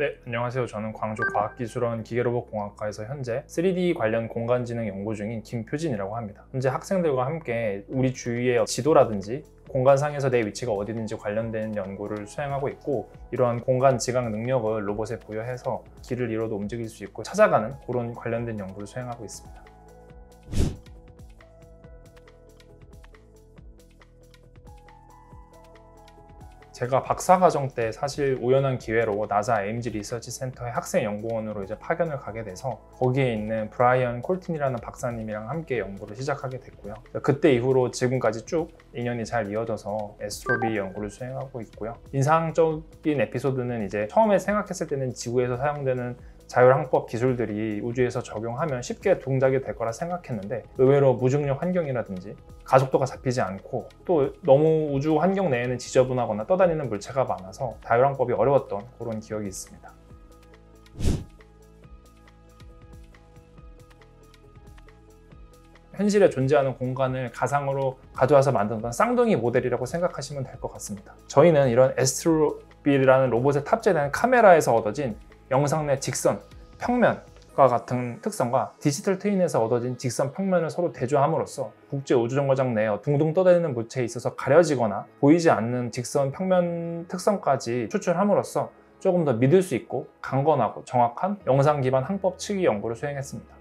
네, 안녕하세요. 저는 광주과학기술원 기계로봇공학과에서 현재 3D 관련 공간지능 연구 중인 김표진이라고 합니다. 현재 학생들과 함께 우리 주위의 지도라든지 공간상에서 내 위치가 어디든지 관련된 연구를 수행하고 있고, 이러한 공간 지각 능력을 로봇에 부여해서 길을 잃어도 움직일 수 있고 찾아가는 그런 관련된 연구를 수행하고 있습니다. 제가 박사과정 때 사실 우연한 기회로 나사 에임즈 리서치 센터의 학생 연구원으로 이제 파견을 가게 돼서 거기에 있는 브라이언 콜틴이라는 박사님이랑 함께 연구를 시작하게 됐고요. 그때 이후로 지금까지 쭉 인연이 잘 이어져서 에스트로비 연구를 수행하고 있고요. 인상적인 에피소드는 이제 처음에 생각했을 때는 지구에서 사용되는 자율항법 기술들이 우주에서 적용하면 쉽게 동작이 될 거라 생각했는데, 의외로 무중력 환경이라든지 가속도가 잡히지 않고 또 너무 우주 환경 내에는 지저분하거나 떠다니는 물체가 많아서 자율항법이 어려웠던 그런 기억이 있습니다. 현실에 존재하는 공간을 가상으로 가져와서 만든 건 쌍둥이 모델이라고 생각하시면 될 것 같습니다. 저희는 이런 에스트로비라는 로봇에 탑재된 카메라에서 얻어진 영상 내 직선, 평면과 같은 특성과 디지털 트윈에서 얻어진 직선, 평면을 서로 대조함으로써 국제우주정거장 내에 둥둥 떠다니는 물체에 있어서 가려지거나 보이지 않는 직선, 평면 특성까지 추출함으로써 조금 더 믿을 수 있고 강건하고 정확한 영상 기반 항법 측위 연구를 수행했습니다.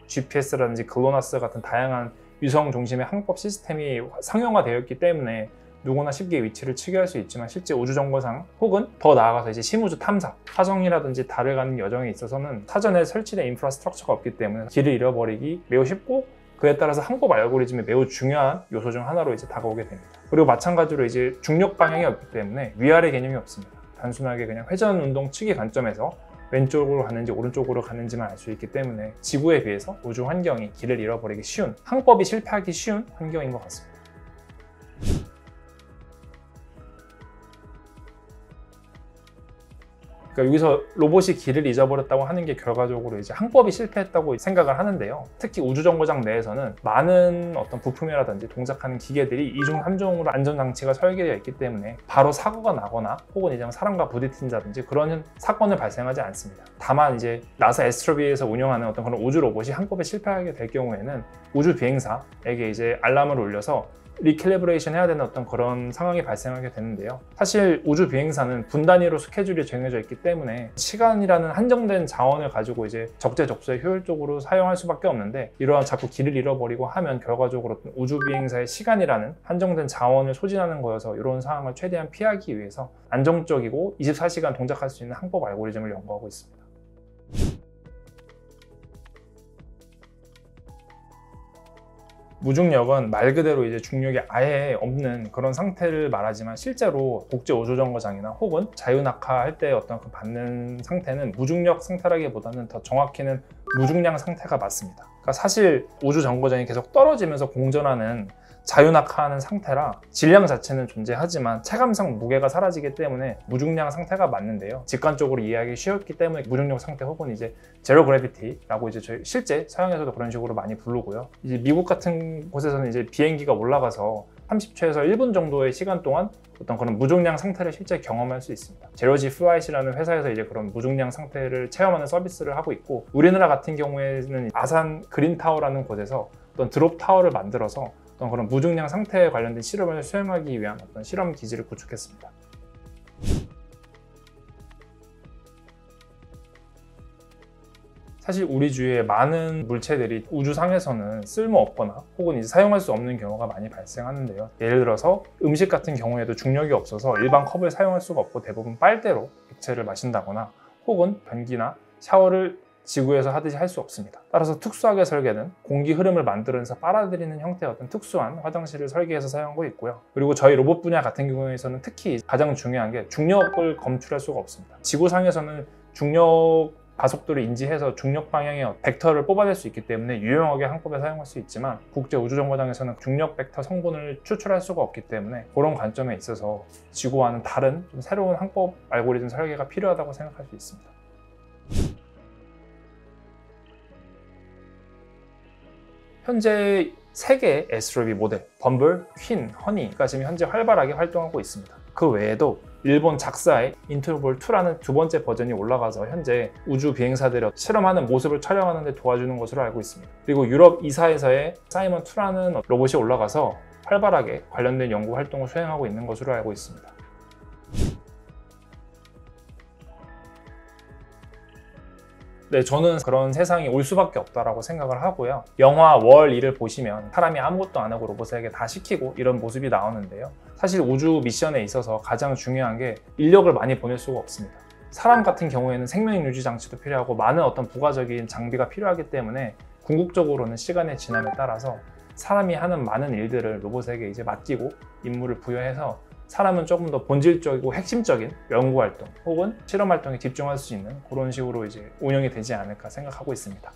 GPS라든지 글로나스 같은 다양한 위성 중심의 항법 시스템이 상용화되어 있기 때문에 누구나 쉽게 위치를 측여할 수 있지만, 실제 우주정거장 혹은 더 나아가서 이제 심우주 탐사, 화성이라든지 달을 가는 여정에 있어서는 사전에 설치된 인프라스트럭처가 없기 때문에 길을 잃어버리기 매우 쉽고, 그에 따라서 항법 알고리즘이 매우 중요한 요소 중 하나로 이제 다가오게 됩니다. 그리고 마찬가지로 이제 중력 방향이 없기 때문에 위아래 개념이 없습니다. 단순하게 그냥 회전 운동 측의 관점에서 왼쪽으로 가는지 오른쪽으로 가는지만 알 수 있기 때문에 지구에 비해서 우주 환경이 길을 잃어버리기 쉬운, 항법이 실패하기 쉬운 환경인 것 같습니다. 그러니까 여기서 로봇이 길을 잊어버렸다고 하는 게 결과적으로 이제 항법이 실패했다고 생각을 하는데요. 특히 우주정거장 내에서는 많은 어떤 부품이라든지 동작하는 기계들이 2중 3중으로 안전장치가 설계되어 있기 때문에 바로 사고가 나거나 혹은 이제 사람과 부딪힌다든지 그런 사건을 발생하지 않습니다. 다만 이제 나사 에스트로비에서 운영하는 어떤 그런 우주 로봇이 항법에 실패하게 될 경우에는 우주 비행사에게 이제 알람을 울려서 리캘리브레이션 해야 되는 어떤 그런 상황이 발생하게 되는데요. 사실 우주 비행사는 분 단위로 스케줄이 정해져 있기 때문에 시간이라는 한정된 자원을 가지고 이제 적재적소에 효율적으로 사용할 수밖에 없는데, 이러한 자꾸 길을 잃어버리고 하면 결과적으로 우주 비행사의 시간이라는 한정된 자원을 소진하는 거여서 이런 상황을 최대한 피하기 위해서 안정적이고 24시간 동작할 수 있는 항법 알고리즘을 연구하고 있습니다. 무중력은 말 그대로 이제 중력이 아예 없는 그런 상태를 말하지만, 실제로 국제우주정거장이나 혹은 자유낙하할 때 어떤 그 받는 상태는 무중력 상태라기보다는 더 정확히는 무중량 상태가 맞습니다. 그러니까 사실 우주정거장이 계속 떨어지면서 공전하는 자유낙하하는 상태라 질량 자체는 존재하지만 체감상 무게가 사라지기 때문에 무중량 상태가 맞는데요. 직관적으로 이해하기 쉬웠기 때문에 무중력 상태 혹은 이제 제로 그래비티라고 이제 저희 실제 서양에서도 그런 식으로 많이 부르고요. 이제 미국 같은 곳에서는 이제 비행기가 올라가서 30초에서 1분 정도의 시간 동안 어떤 그런 무중량 상태를 실제 경험할 수 있습니다. 제로지 플라이트라는 회사에서 이제 그런 무중량 상태를 체험하는 서비스를 하고 있고, 우리나라 같은 경우에는 아산 그린타워라는 곳에서 어떤 드롭 타워를 만들어서 어떤 그런 무중량 상태에 관련된 실험을 수행하기 위한 어떤 실험 기지를 구축했습니다. 사실 우리 주위에 많은 물체들이 우주상에서는 쓸모없거나 혹은 이제 사용할 수 없는 경우가 많이 발생하는데요. 예를 들어서 음식 같은 경우에도 중력이 없어서 일반 컵을 사용할 수가 없고 대부분 빨대로 액체를 마신다거나 혹은 변기나 샤워를 지구에서 하듯이 할 수 없습니다. 따라서 특수하게 설계된 공기 흐름을 만들어내서 빨아들이는 형태의 어떤 특수한 화장실을 설계해서 사용하고 있고요. 그리고 저희 로봇 분야 같은 경우에서는 특히 가장 중요한 게 중력을 검출할 수가 없습니다. 지구상에서는 중력 가속도를 인지해서 중력 방향의 벡터를 뽑아낼 수 있기 때문에 유용하게 항법에 사용할 수 있지만, 국제우주정거장에서는 중력 벡터 성분을 추출할 수가 없기 때문에 그런 관점에 있어서 지구와는 다른 좀 새로운 항법 알고리즘 설계가 필요하다고 생각할 수 있습니다. 현재 3개의 S3B 모델, 범블, 퀸, 허니가 지금 현재 활발하게 활동하고 있습니다. 그 외에도 일본 작사의 인터볼2라는 두 번째 버전이 올라가서 현재 우주 비행사들이 실험하는 모습을 촬영하는 데 도와주는 것으로 알고 있습니다. 그리고 유럽 이사에서의 사이먼2라는 로봇이 올라가서 활발하게 관련된 연구 활동을 수행하고 있는 것으로 알고 있습니다. 네, 저는 그런 세상이 올 수밖에 없다라고 생각을 하고요. 영화 월2를 보시면 사람이 아무것도 안 하고 로봇에게 다 시키고 이런 모습이 나오는데요. 사실 우주 미션에 있어서 가장 중요한 게 인력을 많이 보낼 수가 없습니다. 사람 같은 경우에는 생명 유지 장치도 필요하고 많은 어떤 부가적인 장비가 필요하기 때문에 궁극적으로는 시간의 지남에 따라서 사람이 하는 많은 일들을 로봇에게 이제 맡기고 임무를 부여해서 사람은 조금 더 본질적이고 핵심적인 연구활동 혹은 실험활동에 집중할 수 있는 그런 식으로 이제 운영이 되지 않을까 생각하고 있습니다.